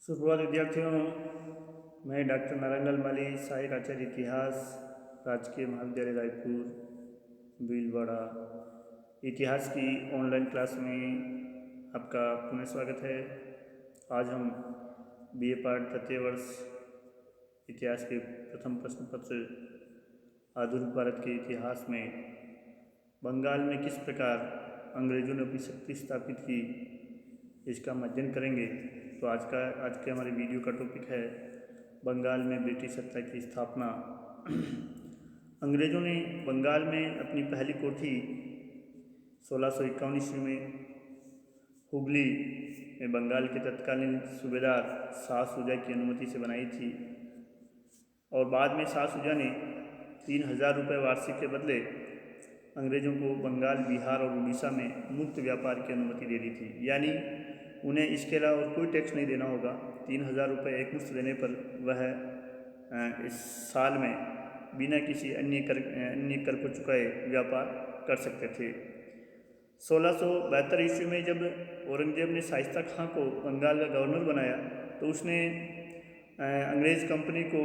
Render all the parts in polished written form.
सुप्रभात विद्यार्थियों, मैं डॉक्टर नारायणलाल माली, सहायक आचार्य इतिहास, राजकीय महाविद्यालय रायपुर भीलवाड़ा। इतिहास की ऑनलाइन क्लास में आपका पुनः स्वागत है। आज हम बीए पार्ट तृतीय वर्ष इतिहास के प्रथम प्रश्न पत्र आधुनिक भारत के इतिहास में बंगाल में किस प्रकार अंग्रेजों ने अपनी शक्ति स्थापित की, इसका हम अध्ययन करेंगे। तो आज के हमारे वीडियो का टॉपिक है बंगाल में ब्रिटिश सत्ता की स्थापना। अंग्रेज़ों ने बंगाल में अपनी पहली कोठी 1651 ईस्वी में हुगली में बंगाल के तत्कालीन सूबेदार शाह शुजा की अनुमति से बनाई थी और बाद में शाह शुजा ने 3000 रुपये वार्षिक के बदले अंग्रेज़ों को बंगाल, बिहार और उड़ीसा में मुक्त व्यापार की अनुमति दे दी थी। यानी उन्हें इसके अलावा और कोई टैक्स नहीं देना होगा। 3000 रुपये एक मुश्त देने पर वह इस साल में बिना किसी अन्य कर को चुकाए व्यापार कर सकते थे। 1672 ईस्वी में जब औरंगजेब ने शाइस्ता खां को बंगाल का गवर्नर बनाया तो उसने अंग्रेज़ कंपनी को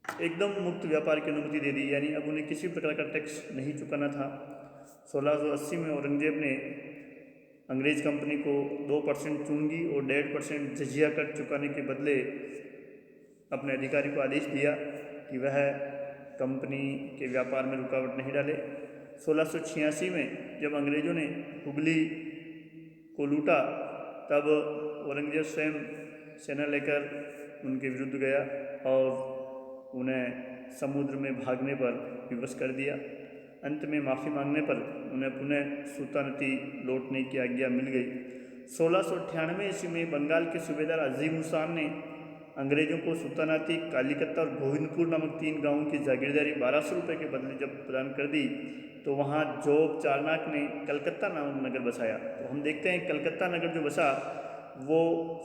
एकदम मुक्त व्यापार की अनुमति दे दी, यानी अब उन्हें किसी प्रकार का टैक्स नहीं चुकाना था। 1680 में औरंगजेब ने अंग्रेज़ कंपनी को 2% चुंगी और 1.5% जजिया कर चुकाने के बदले अपने अधिकारी को आदेश दिया कि वह कंपनी के व्यापार में रुकावट नहीं डाले। 1686 में जब अंग्रेज़ों ने हुगली को लूटा तब औरंगजेब स्वयं सेना लेकर उनके विरुद्ध गया और उन्हें समुद्र में भागने पर विवश कर दिया। अंत में माफ़ी मांगने पर उन्हें पुनः सुल्तानती लौटने की आज्ञा मिल गई। 1698 ईस्वी में बंगाल के सूबेदार अजीम हुसैन ने अंग्रेज़ों को सुल्तानाती, कालीकत्ता और गोविंदपुर नामक 3 गांवों की जागीरदारी 1200 रुपये के बदले जब प्रदान कर दी तो वहां जोग चारनाक ने कलकत्ता नामक नगर बसाया। तो हम देखते हैं कलकत्ता नगर जो बसा वो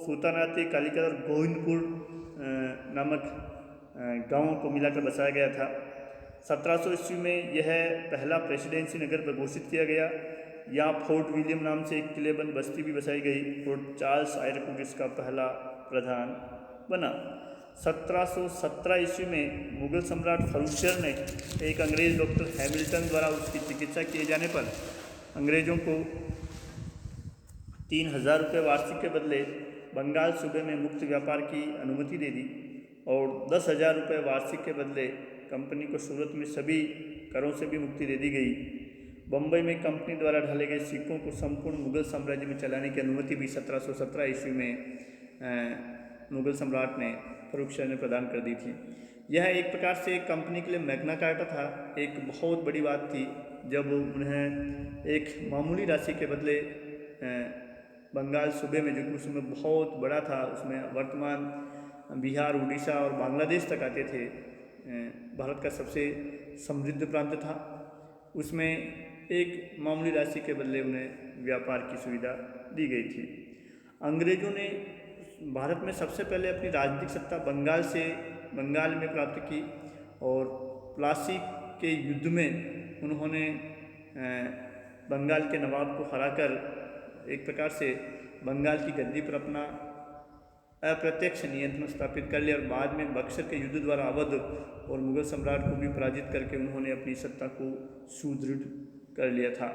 सुल्तानाती, कालीकत्ता और गोविंदपुर नामक गांवों को मिलाकर बसाया गया था। 1700 ईस्वी में यह पहला प्रेसिडेंसी नगर प्रघोषित किया गया। यहाँ फोर्ट विलियम नाम से एक किलेबंद बस्ती भी बसाई गई। फोर्ट चार्ल्स आयरकुट इसका पहला प्रधान बना। 1717 ईस्वी में मुगल सम्राट फर्रुखशह ने एक अंग्रेज़ डॉक्टर हैमिल्टन द्वारा उसकी चिकित्सा किए जाने पर अंग्रेज़ों को 3000 रुपये वार्षिक के बदले बंगाल सूबे में मुक्त व्यापार की अनुमति दे दी और 10,000 रुपये वार्षिक के बदले कंपनी को सूरत में सभी करों से भी मुक्ति दे दी गई। बम्बई में कंपनी द्वारा ढाले गए सिक्कों को संपूर्ण मुगल साम्राज्य में चलाने की अनुमति भी 1717 ईस्वी में मुगल सम्राट ने फर्रुखशह ने प्रदान कर दी थी। यह एक प्रकार से कंपनी के लिए मैग्ना कार्टा था। एक बहुत बड़ी बात थी जब उन्हें एक मामूली राशि के बदले बंगाल सूबे में, जो कि उसमें बहुत बड़ा था, उसमें वर्तमान बिहार, उड़ीसा और बांग्लादेश तक आते थे, भारत का सबसे समृद्ध प्रांत था, उसमें एक मामूली राशि के बदले उन्हें व्यापार की सुविधा दी गई थी। अंग्रेज़ों ने भारत में सबसे पहले अपनी राजनीतिक सत्ता बंगाल में प्राप्त की और प्लासी के युद्ध में उन्होंने बंगाल के नवाब को हराकर एक प्रकार से बंगाल की गद्दी पर अपना अप्रत्यक्ष नियंत्रण स्थापित कर लिया और बाद में बक्सर के युद्ध द्वारा अवध और मुगल सम्राट को भी पराजित करके उन्होंने अपनी सत्ता को सुदृढ़ कर लिया था।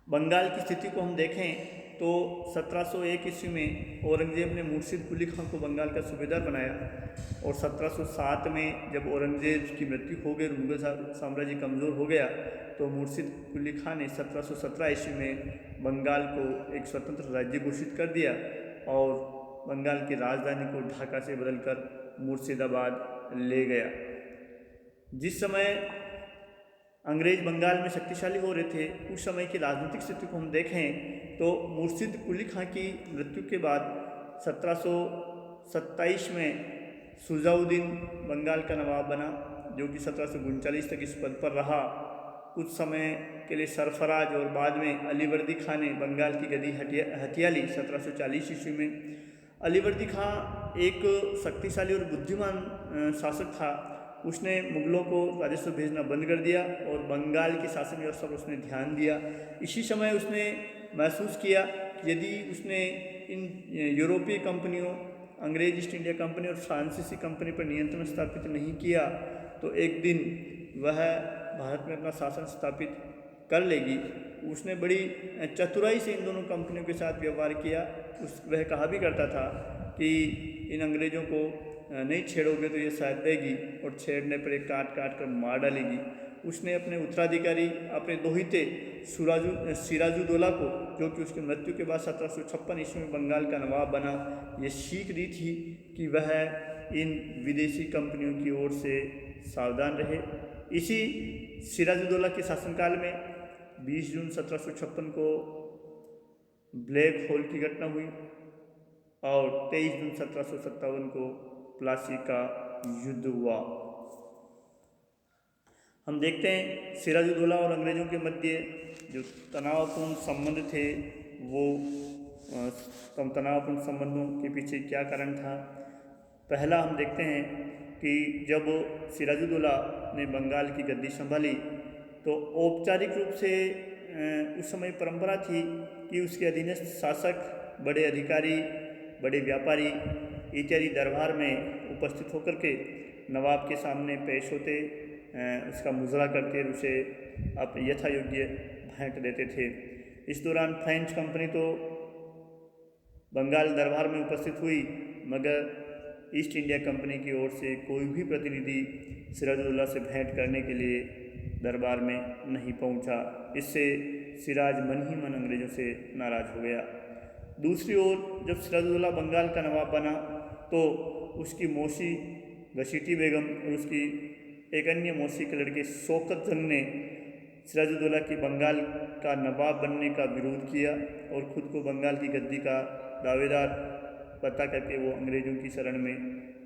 बंगाल की स्थिति को हम देखें तो 1701 ईस्वी में औरंगजेब ने मुर्शिद कुली खां को बंगाल का सूबेदार बनाया और 1707 में जब औरंगजेब की मृत्यु हो गई और मुगल साम्राज्य कमज़ोर हो गया तो मुर्शिद कुली खां ने 1717 ईस्वी में बंगाल को एक स्वतंत्र राज्य घोषित कर दिया और बंगाल की राजधानी को ढाका से बदलकर मुर्शिदाबाद ले गया। जिस समय अंग्रेज बंगाल में शक्तिशाली हो रहे थे उस समय की राजनीतिक स्थिति को हम देखें तो मुर्शिद कुली खां की मृत्यु के बाद 1727 में शुजाउद्दीन बंगाल का नवाब बना, जो कि 1739 तक इस पद पर रहा। कुछ समय के लिए सरफराज और बाद में अलीवर्दी खां ने बंगाल की गद्दी हथिया ली 1740 ईस्वी में। अलीवर्दी खां एक शक्तिशाली और बुद्धिमान शासक था। उसने मुगलों को राजस्व भेजना बंद कर दिया और बंगाल की शासन व्यवस्था पर उसने ध्यान दिया। इसी समय उसने महसूस किया यदि उसने इन यूरोपीय कंपनियों, अंग्रेज ईस्ट इंडिया कंपनी और फ्रांसीसी कंपनी पर नियंत्रण स्थापित नहीं किया तो एक दिन वह भारत में अपना शासन स्थापित कर लेगी। उसने बड़ी चतुराई से इन दोनों कंपनियों के साथ व्यवहार किया। वह कहा भी करता था कि इन अंग्रेज़ों को नहीं छेड़ोगे तो ये शायद देगी, और छेड़ने पर एक काट काट कर मार डालेगी। उसने अपने उत्तराधिकारी, अपने दोहिते सिराजुद्दौला को, जो कि उसकी मृत्यु के बाद 1756 ईस्वी में बंगाल का नवाब बना, ये सीख दी थी कि वह इन विदेशी कंपनियों की ओर से सावधान रहे। इसी सिराजुद्दौला के शासनकाल में 20 जून 1756 को ब्लैक होल की घटना हुई और 23 जून 1757 को प्लासी का युद्ध हुआ। हम देखते हैं सिराजुद्दौला और अंग्रेज़ों के मध्य जो तनावपूर्ण संबंध थे, वो तनावपूर्ण संबंधों के पीछे क्या कारण था। पहला हम देखते हैं कि जब सिराजुद्दौला ने बंगाल की गद्दी संभाली तो औपचारिक रूप से उस समय परंपरा थी कि उसके अधीनस्थ शासक, बड़े अधिकारी, बड़े व्यापारी इत्यादि दरबार में उपस्थित होकर के नवाब के सामने पेश होते, उसका मुजरा करके उसे आप यथा योग्य भेंट देते थे। इस दौरान फ्रेंच कंपनी तो बंगाल दरबार में उपस्थित हुई, मगर ईस्ट इंडिया कंपनी की ओर से कोई भी प्रतिनिधि सिराजुद्दौला से भेंट करने के लिए दरबार में नहीं पहुंचा। इससे सिराज मन ही मन अंग्रेज़ों से नाराज़ हो गया। दूसरी ओर जब सिराजुद्दौला बंगाल का नवाब बना तो उसकी मौसी घसीटी बेगम और उसकी एक अन्य मौसी के लड़के शौकत जंग ने सिराजुद्दौला की बंगाल का नवाब बनने का विरोध किया और ख़ुद को बंगाल की गद्दी का दावेदार पता करके वो अंग्रेज़ों की शरण में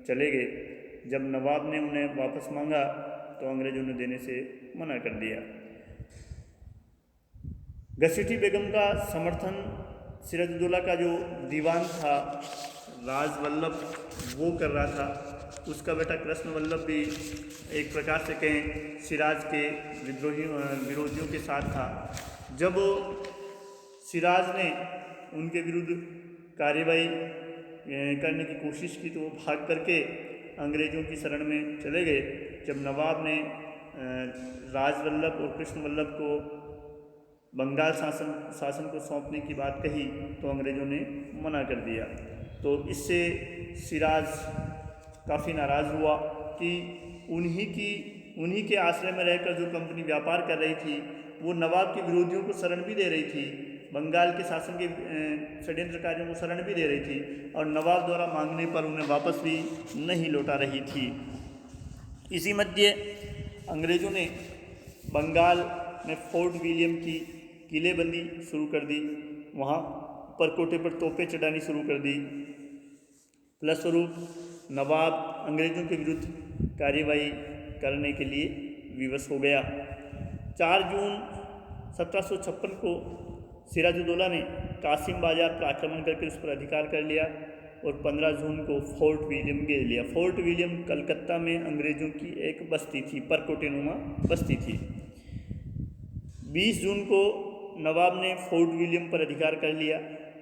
चले गए। जब नवाब ने उन्हें वापस मांगा तो अंग्रेज़ों ने देने से मना कर दिया। घसीटी बेगम का समर्थन सिराजुद्दौला का जो दीवान था राजवल्लभ वो कर रहा था। उसका बेटा कृष्ण वल्लभ भी एक प्रकार से कहें सिराज के विरोधियों के साथ था। जब सिराज ने उनके विरुद्ध कार्रवाई करने की कोशिश की तो वो भाग करके अंग्रेज़ों की शरण में चले गए। जब नवाब ने राजवल्लभ और कृष्ण वल्लभ को बंगाल शासन को सौंपने की बात कही तो अंग्रेज़ों ने मना कर दिया। तो इससे सिराज काफ़ी नाराज़ हुआ कि उन्हीं के आश्रय में रहकर जो कंपनी व्यापार कर रही थी वो नवाब के विरोधियों को शरण भी दे रही थी, बंगाल के शासन के षड्यंत्रकारियों को शरण भी दे रही थी और नवाब द्वारा मांगने पर उन्हें वापस भी नहीं लौटा रही थी। इसी मध्य अंग्रेज़ों ने बंगाल में फोर्ट विलियम की किलेबंदी शुरू कर दी, वहाँ परकोटे पर तोपें चढ़ानी शुरू कर दी। फलस्वरूप नवाब अंग्रेज़ों के विरुद्ध कार्रवाई करने के लिए विवश हो गया। 4 जून 1756 को सिराजुद्दौला ने कासिम बाजार पर आक्रमण करके उस पर अधिकार कर लिया और 15 जून को फोर्ट विलियम घेर लिया। फोर्ट विलियम कलकत्ता में अंग्रेज़ों की एक बस्ती थी, परकोटेनुमा बस्ती थी। 20 जून को नवाब ने फोर्ट विलियम पर अधिकार कर लिया।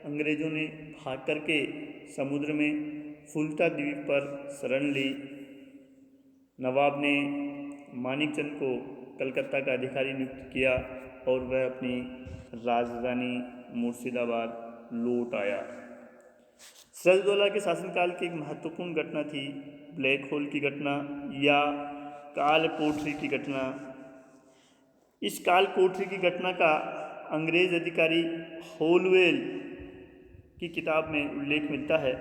अंग्रेज़ों ने भाग करके समुद्र में फुल्टा द्वीप पर शरण ली। नवाब ने मानिकचंद को कलकत्ता का अधिकारी नियुक्त किया और वह अपनी राजधानी मुर्शिदाबाद लौट आया। सिराजुद्दौला के शासनकाल की एक महत्वपूर्ण घटना थी ब्लैक होल की घटना या काल कोठरी की घटना। इस काल कोठरी की घटना का अंग्रेज अधिकारी होलवेल की किताब में उल्लेख मिलता है।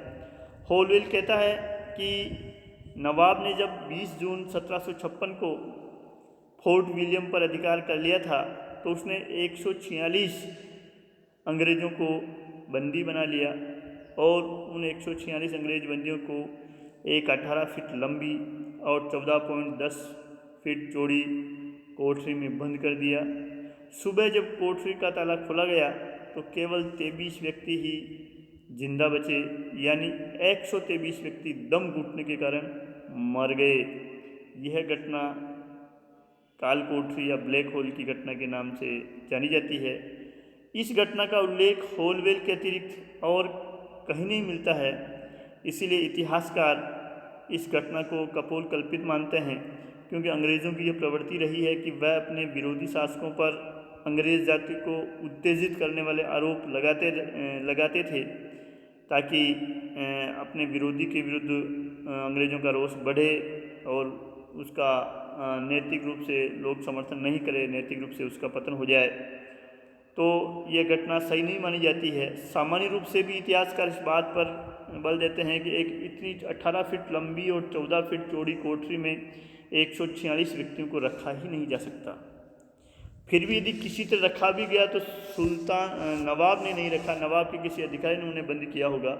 होलवेल कहता है कि नवाब ने जब 20 जून 1756 को फोर्ट विलियम पर अधिकार कर लिया था तो उसने 146 अंग्रेज़ों को बंदी बना लिया और उन 146 अंग्रेज बंदियों को एक 18 फीट लंबी और 14.10 फीट चौड़ी कोठरी में बंद कर दिया। सुबह जब कोठरी का ताला खोला गया तो केवल 23 व्यक्ति ही जिंदा बचे, यानी 123 व्यक्ति दम घुटने के कारण मर गए। यह घटना काल कोठरी या ब्लैक होल की घटना के नाम से जानी जाती है। इस घटना का उल्लेख होलवेल के अतिरिक्त और कहीं नहीं मिलता है। इसीलिए इतिहासकार इस घटना को कपोल कल्पित मानते हैं, क्योंकि अंग्रेज़ों की यह प्रवृत्ति रही है कि वह अपने विरोधी शासकों पर अंग्रेज़ जाति को उत्तेजित करने वाले आरोप लगाते थे, ताकि अपने विरोधी के विरुद्ध अंग्रेज़ों का रोष बढ़े और उसका नैतिक रूप से लोग समर्थन नहीं करें, नैतिक रूप से उसका पतन हो जाए। तो यह घटना सही नहीं मानी जाती है। सामान्य रूप से भी इतिहासकार इस बात पर बल देते हैं कि एक इतनी 18 फीट लंबी और 14 फीट चौड़ी कोठरी में 146 व्यक्तियों को रखा ही नहीं जा सकता। फिर भी यदि किसी तरह रखा भी गया तो नवाब ने नहीं रखा, नवाब के किसी अधिकारी ने उन्हें बंद किया होगा।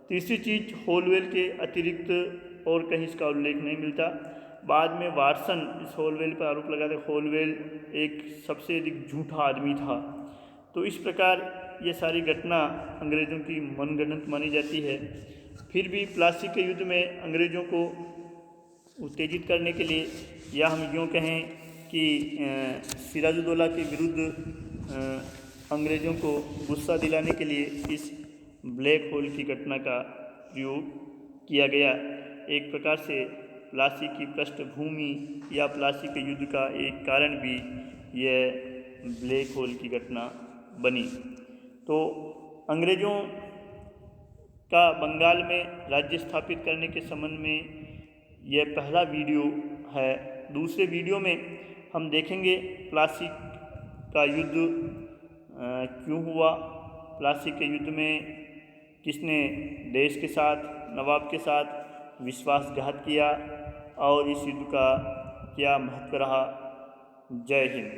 तीसरी चीज़, होलवेल के अतिरिक्त और कहीं इसका उल्लेख नहीं मिलता। बाद में वाटसन इस होलवेल पर आरोप लगाते, होलवेल एक सबसे अधिक झूठा आदमी था। तो इस प्रकार ये सारी घटना अंग्रेज़ों की मनगढ़ंत मानी जाती है। फिर भी प्लासी के युद्ध में अंग्रेज़ों को उत्तेजित करने के लिए, या हम यूँ कहें कि सिराजुद्दौला के विरुद्ध अंग्रेज़ों को गुस्सा दिलाने के लिए इस ब्लैक होल की घटना का प्रयोग किया गया। एक प्रकार से प्लासी की पृष्ठभूमि या प्लासी के युद्ध का एक कारण भी यह ब्लैक होल की घटना बनी। तो अंग्रेज़ों का बंगाल में राज्य स्थापित करने के संबंध में यह पहला वीडियो है। दूसरे वीडियो में हम देखेंगे प्लासी का युद्ध क्यों हुआ, प्लासी के युद्ध में किसने देश के साथ, नवाब के साथ विश्वासघात किया और इस युद्ध का क्या महत्व रहा। जय हिंद।